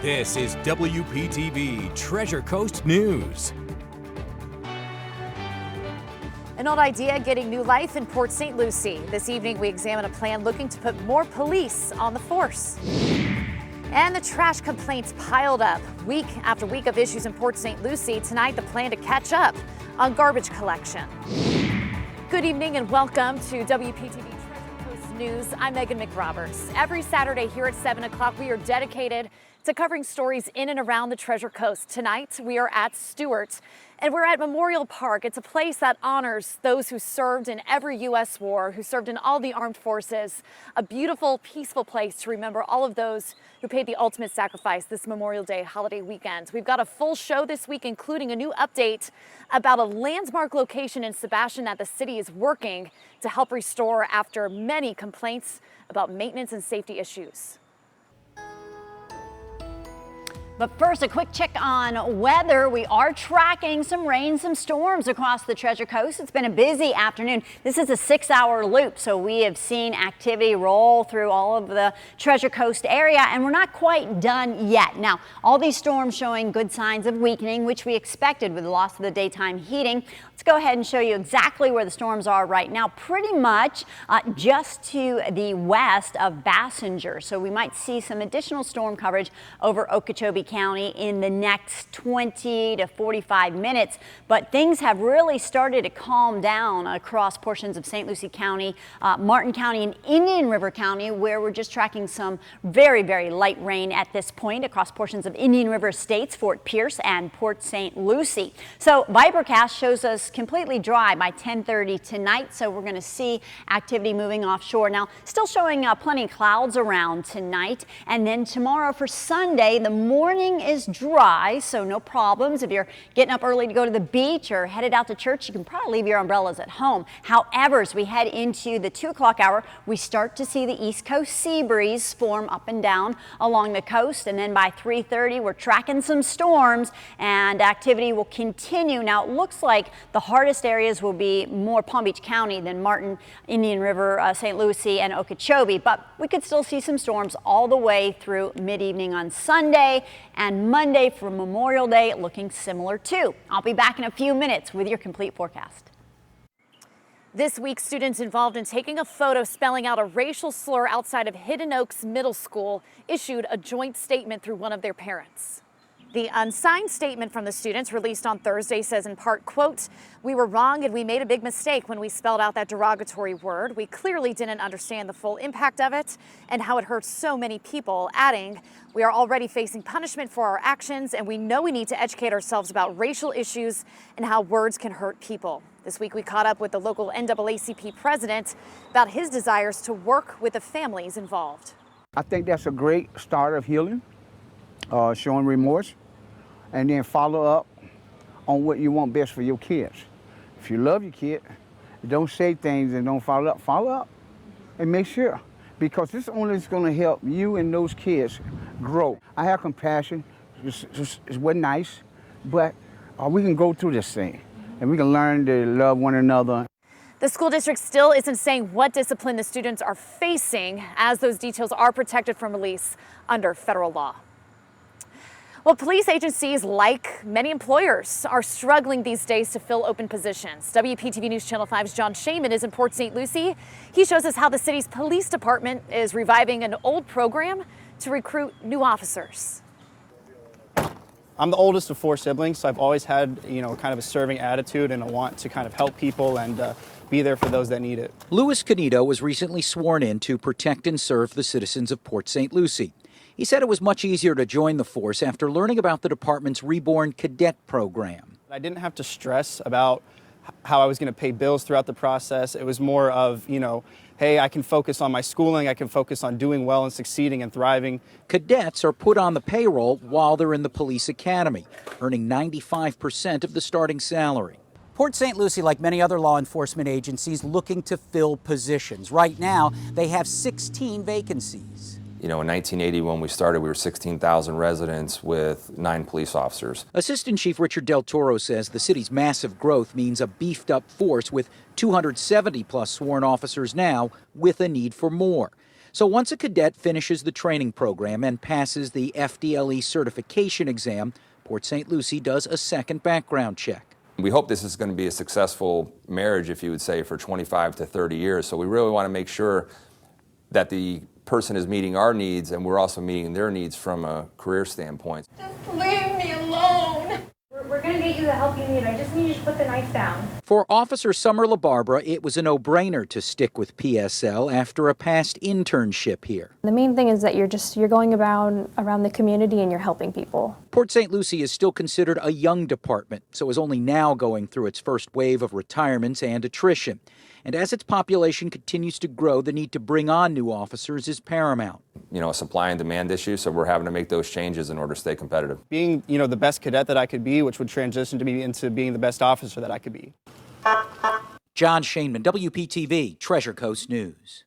This is WPTV Treasure Coast News. An old idea getting new life in Port St. Lucie. This evening, we examine a plan looking to put more police on the force. And the trash complaints piled up. Week after week of issues in Port St. Lucie. Tonight, the plan to catch up on garbage collection. Good evening and welcome to WPTV Treasure Coast News. I'm Meghan McRoberts. Every Saturday here at 7 o'clock, we are dedicated to covering stories in and around the Treasure Coast. Tonight, we are at Stewart, and we're at Memorial Park. It's a place that honors those who served in every U.S. war, who served in all the armed forces. A beautiful, peaceful place to remember all of those who paid the ultimate sacrifice this Memorial Day holiday weekend. We've got a full show this week, including a new update about a landmark location in Sebastian that the city is working to help restore after many complaints about maintenance and safety issues. But first, a quick check on weather. We are tracking some rain, some storms across the Treasure Coast. It's been a busy afternoon. This is a 6-hour loop, so we have seen activity roll through all of the Treasure Coast area, and we're not quite done yet. Now, all these storms showing good signs of weakening, which we expected with the loss of the daytime heating. Let's go ahead and show you exactly where the storms are right now. Pretty much just to the west of Bassinger. So we might see some additional storm coverage over Okeechobee County in the next 20 to 45 minutes, but things have really started to calm down across portions of St. Lucie County, Martin County, and Indian River County, where we're just tracking some very, very light rain at this point across portions of Indian River Estates, Fort Pierce, and Port St. Lucie. So Vibercast shows us completely dry by 10:30 tonight, so we're going to see activity moving offshore. Now, still showing plenty of clouds around tonight, and then tomorrow for Sunday, the morning is dry, so no problems. If you're getting up early to go to the beach or headed out to church, you can probably leave your umbrellas at home. However, as we head into the 2 o'clock hour, we start to see the East Coast sea breeze form up and down along the coast, and then by 3:30, we're tracking some storms, and activity will continue. Now, it looks like the hardest areas will be more Palm Beach County than Martin, Indian River, St. Lucie, and Okeechobee, but we could still see some storms all the way through mid-evening on Sunday, and Monday for Memorial Day looking similar too. I'll be back in a few minutes with your complete forecast. This week, students involved in taking a photo spelling out a racial slur outside of Hidden Oaks Middle School issued a joint statement through one of their parents. The unsigned statement from the students released on Thursday says in part, quote, "We were wrong and we made a big mistake when we spelled out that derogatory word. We clearly didn't understand the full impact of it and how it hurts so many people," adding, "We are already facing punishment for our actions and we know we need to educate ourselves about racial issues and how words can hurt people." This week we caught up with the local NAACP president about his desires to work with the families involved. I think that's a great start of healing, showing remorse, and then follow up on what you want best for your kids. If you love your kid, don't say things and don't follow up and make sure, because this only is going to help you and those kids grow. I have compassion. It wasn't nice, but we can go through this thing and we can learn to love one another. The school district still isn't saying what discipline the students are facing, as those details are protected from release under federal law. Well, police agencies, like many employers, are struggling these days to fill open positions. WPTV News Channel 5's John Shaman is in Port St. Lucie. He shows us how the city's police department is reviving an old program to recruit new officers. I'm the oldest of 4 siblings, so I've always had, kind of a serving attitude and a want to kind of help people and be there for those that need it. Louis Canito was recently sworn in to protect and serve the citizens of Port St. Lucie. He said it was much easier to join the force after learning about the department's Reborn Cadet program. I didn't have to stress about how I was going to pay bills throughout the process. It was more of, hey, I can focus on my schooling, I can focus on doing well and succeeding and thriving. Cadets are put on the payroll while they're in the police academy, earning 95% of the starting salary. Port St. Lucie, like many other law enforcement agencies, looking to fill positions. Right now, they have 16 vacancies. In 1980, when we started, we were 16,000 residents with 9 police officers. Assistant Chief Richard Del Toro says the city's massive growth means a beefed up force with 270 plus sworn officers now, with a need for more. So once a cadet finishes the training program and passes the FDLE certification exam, Port St. Lucie does a second background check. We hope this is going to be a successful marriage, if you would say, for 25 to 30 years. So we really want to make sure that the person is meeting our needs and we're also meeting their needs from a career standpoint. Just leave me alone. We're going to get you the help you need. I just need you to put the knife down. For Officer Summer LaBarbera, it was a no-brainer to stick with PSL after a past internship here. The main thing is that you're going around the community and you're helping people. Port St. Lucie is still considered a young department, so is only now going through its first wave of retirements and attrition. And as its population continues to grow, the need to bring on new officers is paramount. You know, a supply and demand issue, so we're having to make those changes in order to stay competitive. Being, the best cadet that I could be, which would transition to me into being the best officer that I could be. John Shainman, WPTV, Treasure Coast News.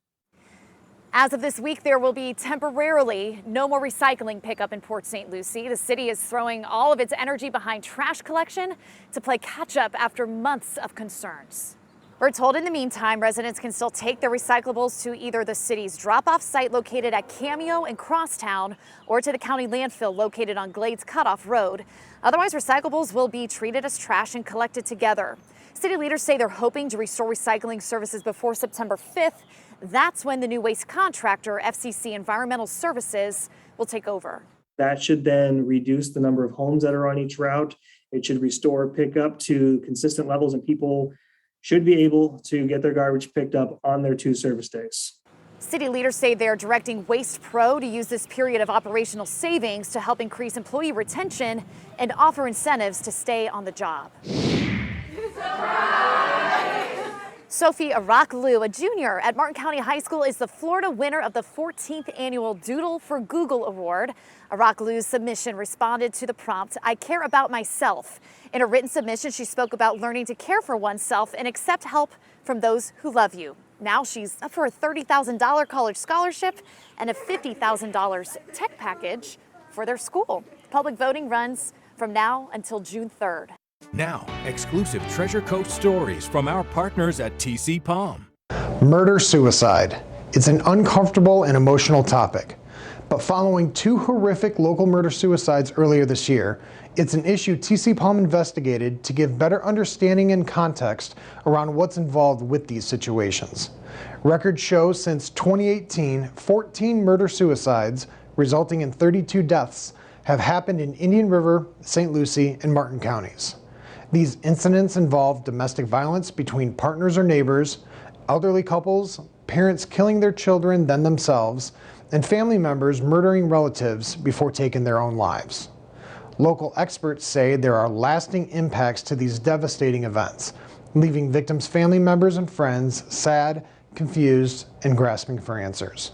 As of this week, there will be temporarily no more recycling pickup in Port St. Lucie. The city is throwing all of its energy behind trash collection to play catch up after months of concerns. We're told in the meantime, residents can still take their recyclables to either the city's drop-off site located at Cameo and Crosstown or to the county landfill located on Glades Cutoff Road. Otherwise, recyclables will be treated as trash and collected together. City leaders say they're hoping to restore recycling services before September 5th. That's when the new waste contractor, FCC Environmental Services, will take over. That should then reduce the number of homes that are on each route. It should restore pickup to consistent levels, and people should be able to get their garbage picked up on their 2 service days. City leaders say they're directing Waste Pro to use this period of operational savings to help increase employee retention and offer incentives to stay on the job. Sophie Araklu, a junior at Martin County High School, is the Florida winner of the 14th annual Doodle for Google Award. Araklu's submission responded to the prompt, "I care about myself." In a written submission, she spoke about learning to care for oneself and accept help from those who love you. Now she's up for a $30,000 college scholarship and a $50,000 tech package for their school. Public voting runs from now until June 3rd. Now, exclusive Treasure Coast stories from our partners at TC Palm. Murder-suicide. It's an uncomfortable and emotional topic. But following 2 horrific local murder-suicides earlier this year, it's an issue TC Palm investigated to give better understanding and context around what's involved with these situations. Records show since 2018, 14 murder-suicides, resulting in 32 deaths, have happened in Indian River, St. Lucie, and Martin counties. These incidents involve domestic violence between partners or neighbors, elderly couples, parents killing their children then themselves, and family members murdering relatives before taking their own lives. Local experts say there are lasting impacts to these devastating events, leaving victims' family members and friends sad, confused, and grasping for answers.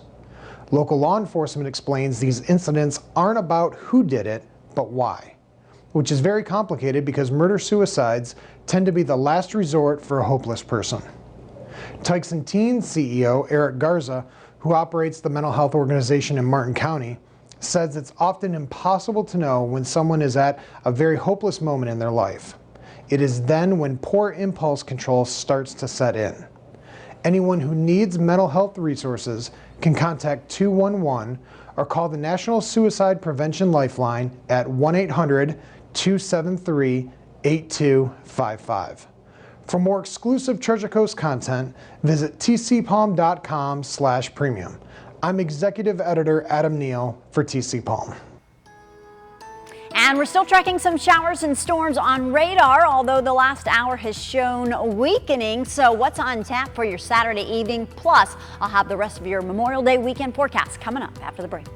Local law enforcement explains these incidents aren't about who did it, but why, which is very complicated because murder-suicides tend to be the last resort for a hopeless person. Tykes and Teens CEO Eric Garza, who operates the mental health organization in Martin County, says it's often impossible to know when someone is at a very hopeless moment in their life. It is then when poor impulse control starts to set in. Anyone who needs mental health resources can contact 211 or call the National Suicide Prevention Lifeline at 1-800-273-8255. For more exclusive Treasure Coast content, visit tcpalm.com/premium. I'm Executive Editor Adam Neal for TC Palm. And we're still tracking some showers and storms on radar, although the last hour has shown weakening. So what's on tap for your Saturday evening? Plus, I'll have the rest of your Memorial Day weekend forecast coming up after the break.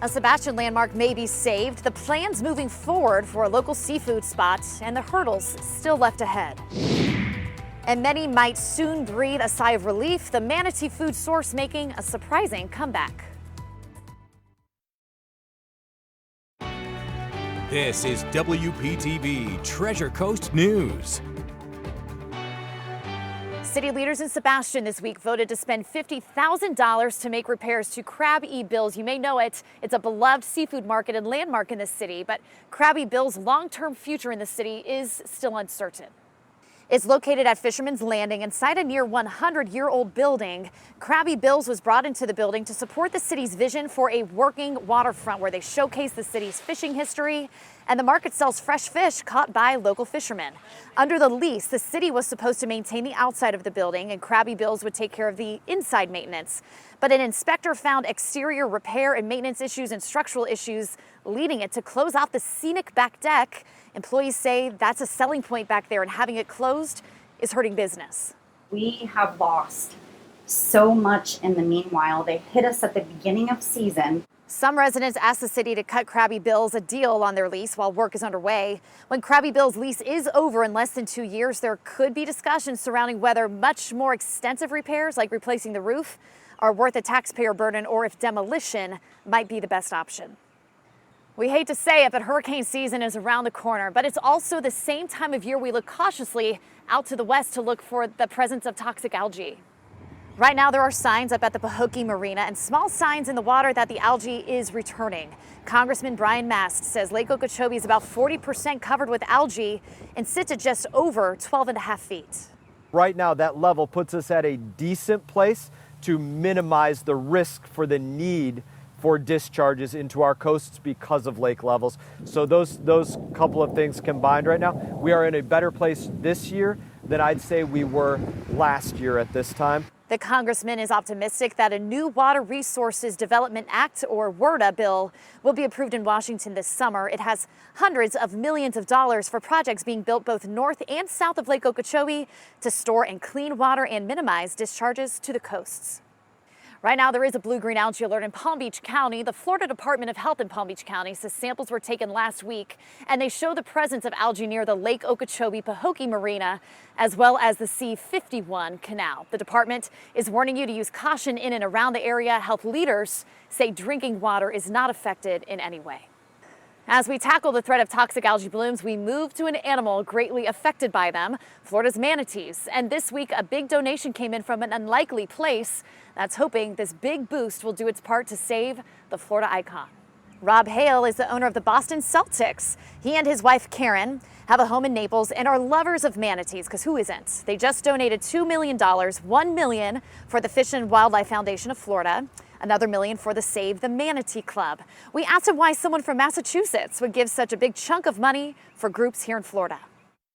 A Sebastian landmark may be saved, the plans moving forward for a local seafood spot, and the hurdles still left ahead. And many might soon breathe a sigh of relief, the manatee food source making a surprising comeback. This is WPTV Treasure Coast News. City leaders in Sebastian this week voted to spend $50,000 to make repairs to Krabby Bill's. You may know it. It's a beloved seafood market and landmark in the city, but Krabby Bill's long-term future in the city is still uncertain. It's located at Fisherman's Landing inside a near 100-year-old building. Krabby Bill's was brought into the building to support the city's vision for a working waterfront where they showcase the city's fishing history, and the market sells fresh fish caught by local fishermen. Under the lease, the city was supposed to maintain the outside of the building, and Krabby Bill's would take care of the inside maintenance. But an inspector found exterior repair and maintenance issues and structural issues, leading it to close off the scenic back deck. Employees say that's a selling point back there, and having it closed is hurting business. We have lost so much in the meanwhile. They hit us at the beginning of season. Some residents asked the city to cut Krabby Bill's a deal on their lease while work is underway. When Krabby Bill's lease is over in less than 2 years, there could be discussions surrounding whether much more extensive repairs, like replacing the roof, are worth a taxpayer burden, or if demolition might be the best option. We hate to say it, but hurricane season is around the corner, but it's also the same time of year we look cautiously out to the west to look for the presence of toxic algae. Right now, there are signs up at the Pahokee Marina and small signs in the water that the algae is returning. Congressman Brian Mast says Lake Okeechobee is about 40% covered with algae and sits at just over 12.5 feet. Right now, that level puts us at a decent place to minimize the risk for the need for discharges into our coasts because of lake levels. So those couple of things combined right now, we are in a better place this year than I'd say we were last year at this time. The congressman is optimistic that a new Water Resources Development Act, or WRDA bill, will be approved in Washington this summer. It has hundreds of millions of dollars for projects being built both north and south of Lake Okeechobee to store and clean water and minimize discharges to the coasts. Right now, there is a blue-green algae alert in Palm Beach County. The Florida Department of Health in Palm Beach County says samples were taken last week, and they show the presence of algae near the Lake Okeechobee Pahokee Marina, as well as the C-51 canal. The department is warning you to use caution in and around the area. Health leaders say drinking water is not affected in any way. As we tackle the threat of toxic algae blooms, we move to an animal greatly affected by them, Florida's manatees. And this week, a big donation came in from an unlikely place that's hoping this big boost will do its part to save the Florida icon. Rob Hale is the owner of the Boston Celtics. He and his wife, Karen, have a home in Naples and are lovers of manatees, because who isn't? They just donated $2 million, $1 million for the Fish and Wildlife Foundation of Florida, another $1 million for the Save the Manatee Club. We asked him why someone from Massachusetts would give such a big chunk of money for groups here in Florida.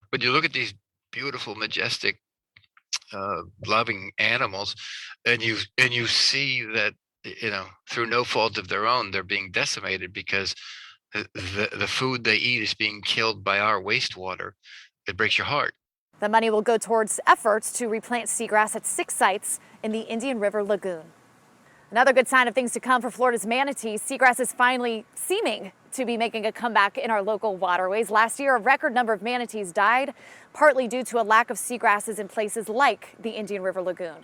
When you look at these beautiful, majestic, loving animals, and you see that, through no fault of their own, they're being decimated because the food they eat is being killed by our wastewater, it breaks your heart. The money will go towards efforts to replant seagrass at 6 sites in the Indian River Lagoon. Another good sign of things to come for Florida's manatees, seagrass is finally seeming to be making a comeback in our local waterways. Last year, a record number of manatees died, partly due to a lack of seagrasses in places like the Indian River Lagoon.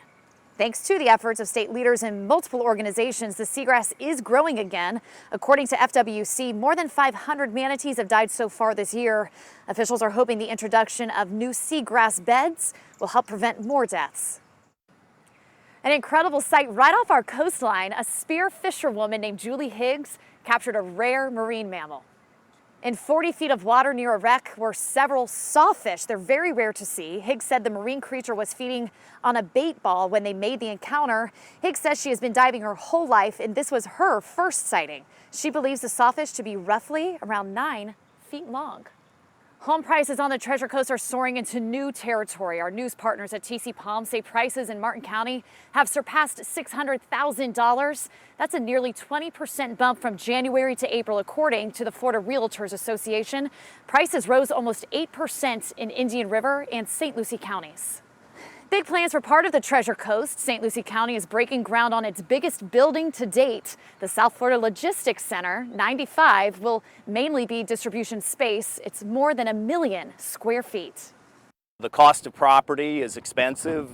Thanks to the efforts of state leaders and multiple organizations, the seagrass is growing again. According to FWC, more than 500 manatees have died so far this year. Officials are hoping the introduction of new seagrass beds will help prevent more deaths. An incredible sight right off our coastline, a spear fisherwoman named Julie Higgs captured a rare marine mammal. In 40 feet of water near a wreck were several sawfish. They're very rare to see. Higgs said the marine creature was feeding on a bait ball when they made the encounter. Higgs says she has been diving her whole life, and this was her first sighting. She believes the sawfish to be roughly around 9 feet long. Home prices on the Treasure Coast are soaring into new territory. Our news partners at TC Palm say prices in Martin County have surpassed $600,000. That's a nearly 20% bump from January to April, according to the Florida Realtors Association. Prices rose almost 8% in Indian River and St. Lucie counties. Big plans for part of the Treasure Coast. St. Lucie County is breaking ground on its biggest building to date. The South Florida Logistics Center, 95, will mainly be distribution space. It's more than 1 million square feet. The cost of property is expensive,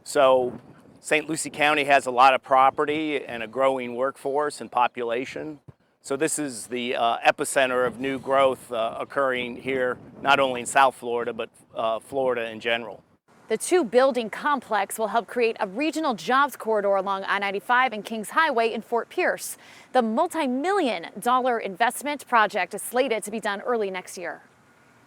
so St. Lucie County has a lot of property and a growing workforce and population. So this is the epicenter of new growth occurring here, not only in South Florida, but Florida in general. The 2-building complex will help create a regional jobs corridor along I-95 and Kings Highway in Fort Pierce. The multi-million-dollar investment project is slated to be done early next year.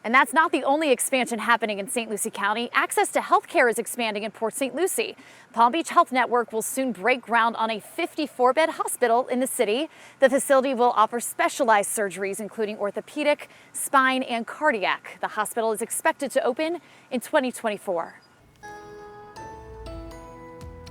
And that's not the only expansion happening in St. Lucie County. Access to health care is expanding in Port St. Lucie. Palm Beach Health Network will soon break ground on a 54-bed hospital in the city. The facility will offer specialized surgeries, including orthopedic, spine, and cardiac. The hospital is expected to open in 2024.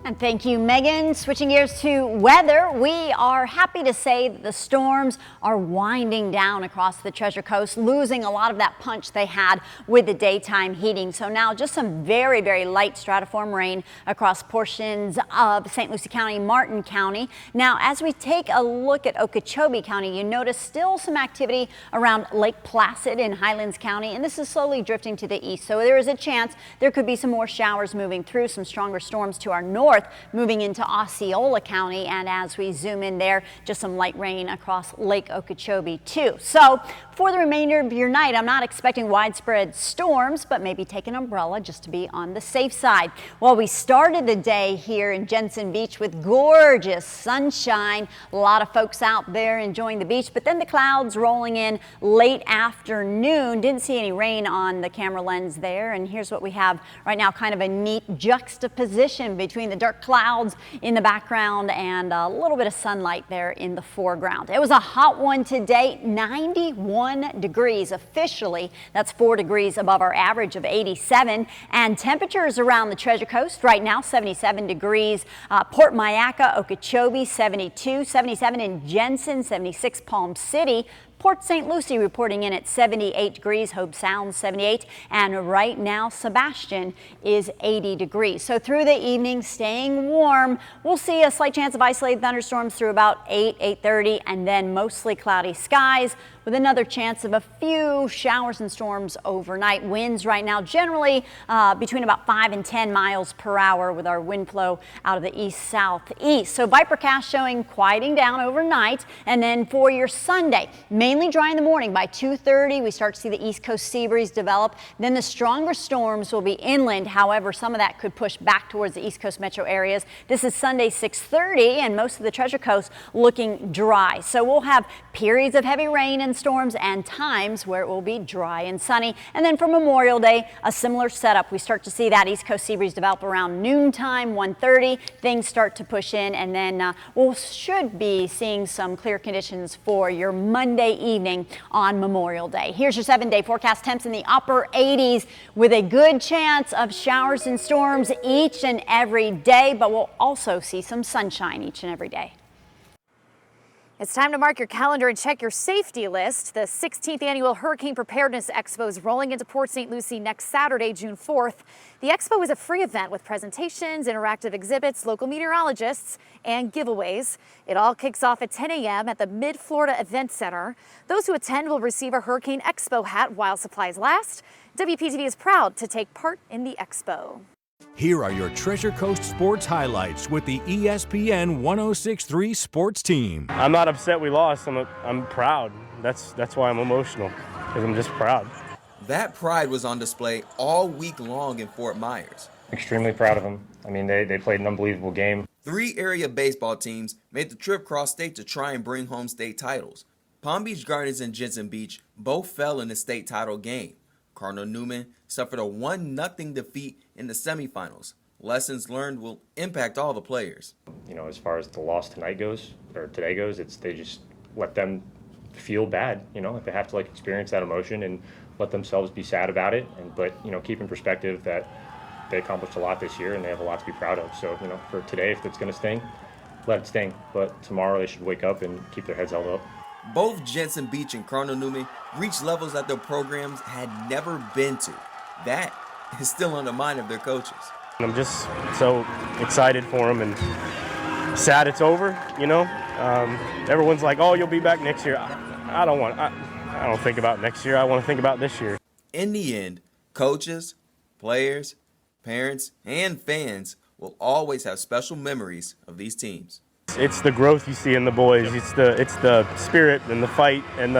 And thank you, Megan. Switching gears to weather, we are happy to say that the storms are winding down across the Treasure Coast, losing a lot of that punch they had with the daytime heating. So now just some very, very light stratiform rain across portions of St. Lucie County, Martin County. Now, as we take a look at Okeechobee County, you notice still some activity around Lake Placid in Highlands County, and this is slowly drifting to the east. So there is a chance there could be some more showers moving through, some stronger storms to our north, moving into Osceola County, and as we zoom in there, just some light rain across Lake Okeechobee too. So for the remainder of your night, I'm not expecting widespread storms, but maybe take an umbrella just to be on the safe side. Well, we started the day here in Jensen Beach with gorgeous sunshine. A lot of folks out there enjoying the beach, but then the clouds rolling in late afternoon. Didn't see any rain on the camera lens there, and here's what we have right now, kind of a neat juxtaposition between the dark clouds in the background and a little bit of sunlight there in the foreground. It was a hot one today, 91 degrees officially. That's 4 degrees above our average of 87, and temperatures around the Treasure Coast right now 77 degrees. Port Mayaca, Okeechobee 72, 77 in Jensen, 76 Palm City. Port St. Lucie reporting in at 78 degrees, Hobe Sound 78, and right now Sebastian is 80 degrees. So through the evening, staying warm. We'll see a slight chance of isolated thunderstorms through about 8:30, and then mostly cloudy skies with another chance of a few showers and storms overnight. Winds right now generally between about 5 and 10 miles per hour with our wind flow out of the east-southeast. So Vipercast showing quieting down overnight, and then for your Sunday, mainly dry in the morning. By 2:30, we start to see the east coast sea breeze develop. Then the stronger storms will be inland. However, some of that could push back towards the east coast metro areas. This is Sunday 6:30, and most of the Treasure Coast looking dry. So we'll have periods of heavy rain and storms and times where it will be dry and sunny. And then for Memorial Day, a similar setup. We start to see that east coast sea breeze develop around noontime, 1:30. Things start to push in, and then we should be seeing some clear conditions for your Monday evening on Memorial Day. Here's your 7-day forecast. Temps in the upper 80s with a good chance of showers and storms each and every day, but we'll also see some sunshine each and every day. It's time to mark your calendar and check your safety list. The 16th Annual Hurricane Preparedness Expo is rolling into Port St. Lucie next Saturday, June 4th. The expo is a free event with presentations, interactive exhibits, local meteorologists, and giveaways. It all kicks off at 10 a.m. at the Mid-Florida Event Center. Those who attend will receive a Hurricane Expo hat while supplies last. WPTV is proud to take part in the expo. Here are your Treasure Coast sports highlights with the ESPN 106.3 sports team. I'm not upset we lost. I'm proud. That's why I'm emotional, because I'm just proud. That pride was on display all week long in Fort Myers. Extremely proud of them. I mean, they played an unbelievable game. 3 area baseball teams made the trip cross-state to try and bring home state titles. Palm Beach Gardens and Jensen Beach both fell in the state title game. Cardinal Newman suffered a 1-0 defeat in the semifinals. Lessons learned will impact all the players. You know, as far as the loss today goes, they just let them feel bad. You know, if they have to experience that emotion and let themselves be sad about it. But keep in perspective that they accomplished a lot this year and they have a lot to be proud of. So for today, if it's going to sting, let it sting. But tomorrow they should wake up and keep their heads held up. Both Jensen Beach and Cardinal Newman reached levels that their programs had never been to. That is still on the mind of their coaches. I'm just so excited for them and sad it's over, Everyone's like, oh, you'll be back next year. I don't think about next year. I want to think about this year. In the end, coaches, players, parents, and fans will always have special memories of these teams. It's the growth you see in the boys. It's the spirit and the fight and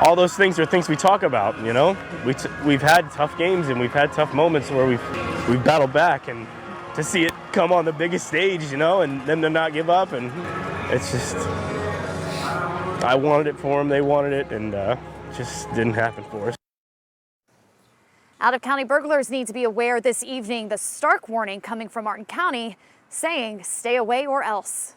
all those things are things we talk about. We've had tough games and we've had tough moments where we've battled back, and to see it come on the biggest stage, and them to not give up, and it's just I wanted it for them, they wanted it, and just didn't happen for us. Out-of-county burglars need to be aware this evening. The Stark warning coming from Martin County saying stay away or else.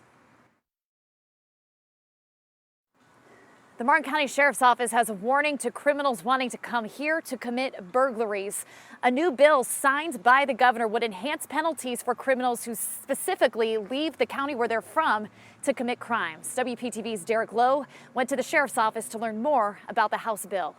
The Martin County Sheriff's Office has a warning to criminals wanting to come here to commit burglaries. A new bill signed by the governor would enhance penalties for criminals who specifically leave the county where they're from to commit crimes. WPTV's Derek Lowe went to the Sheriff's Office to learn more about the House bill.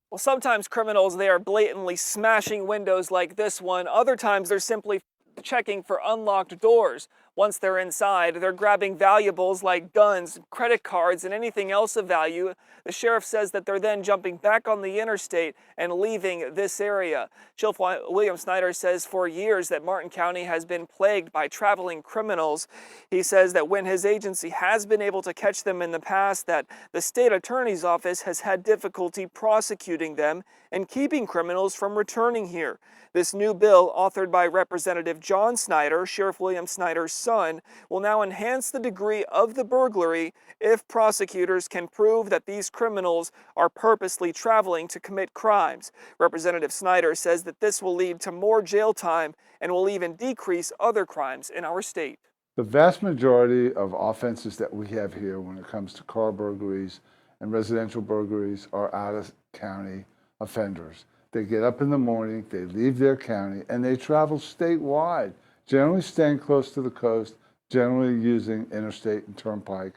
Well, sometimes criminals, they are blatantly smashing windows like this one. Other times they're simply checking for unlocked doors. Once they're inside, they're grabbing valuables like guns, credit cards, and anything else of value. The sheriff says that they're then jumping back on the interstate and leaving this area. Sheriff William Snyder says for years that Martin County has been plagued by traveling criminals. He says that when his agency has been able to catch them in the past, that the state attorney's office has had difficulty prosecuting them and keeping criminals from returning here. This new bill, authored by Representative John Snyder, Sheriff William Snyder's son, will now enhance the degree of the burglary if prosecutors can prove that these criminals are purposely traveling to commit crimes. Representative Snyder says that this will lead to more jail time and will even decrease other crimes in our state. The vast majority of offenses that we have here when it comes to car burglaries and residential burglaries are out-of-county offenders. They get up in the morning, they leave their county, and they travel statewide, generally staying close to the coast, generally using interstate and turnpike.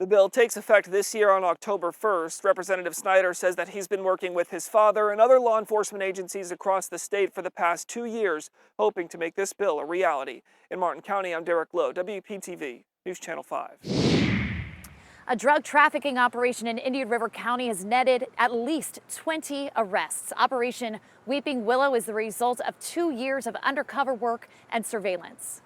The bill takes effect this year on October 1st. Representative Snyder says that he's been working with his father and other law enforcement agencies across the state for the past 2 years, hoping to make this bill a reality. In Martin County, I'm Derek Lowe, WPTV, News Channel 5. A drug trafficking operation in Indian River County has netted at least 20 arrests. Operation Weeping Willow is the result of 2 years of undercover work and surveillance.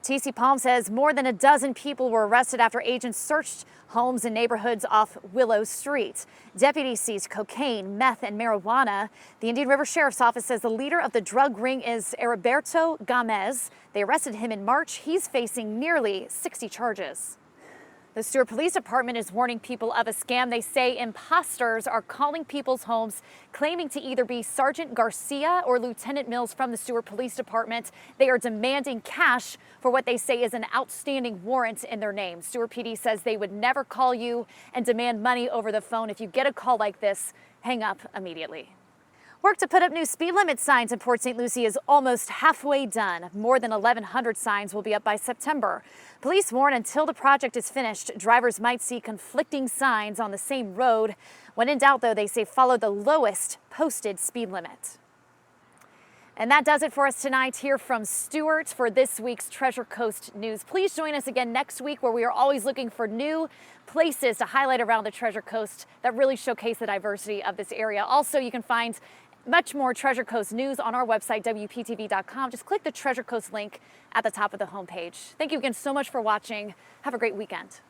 TC Palm says more than a dozen people were arrested after agents searched homes and neighborhoods off Willow Street. Deputies seized cocaine, meth, and marijuana. The Indian River Sheriff's Office says the leader of the drug ring is Heriberto Gomez. They arrested him in March. He's facing nearly 60 charges. The Stewart Police Department is warning people of a scam. They say imposters are calling people's homes, claiming to either be Sergeant Garcia or Lieutenant Mills from the Stewart Police Department. They are demanding cash for what they say is an outstanding warrant in their name. Stewart PD says they would never call you and demand money over the phone. If you get a call like this, hang up immediately. Work to put up new speed limit signs in Port St. Lucie is almost halfway done. More than 1,100 signs will be up by September. Police warn until the project is finished, drivers might see conflicting signs on the same road. When in doubt, though, they say follow the lowest posted speed limit. And that does it for us tonight here from Stewart for this week's Treasure Coast News. Please join us again next week, where we are always looking for new places to highlight around the Treasure Coast that really showcase the diversity of this area. Also, you can find much more Treasure Coast news on our website, WPTV.com. Just click the Treasure Coast link at the top of the homepage. Thank you again so much for watching. Have a great weekend.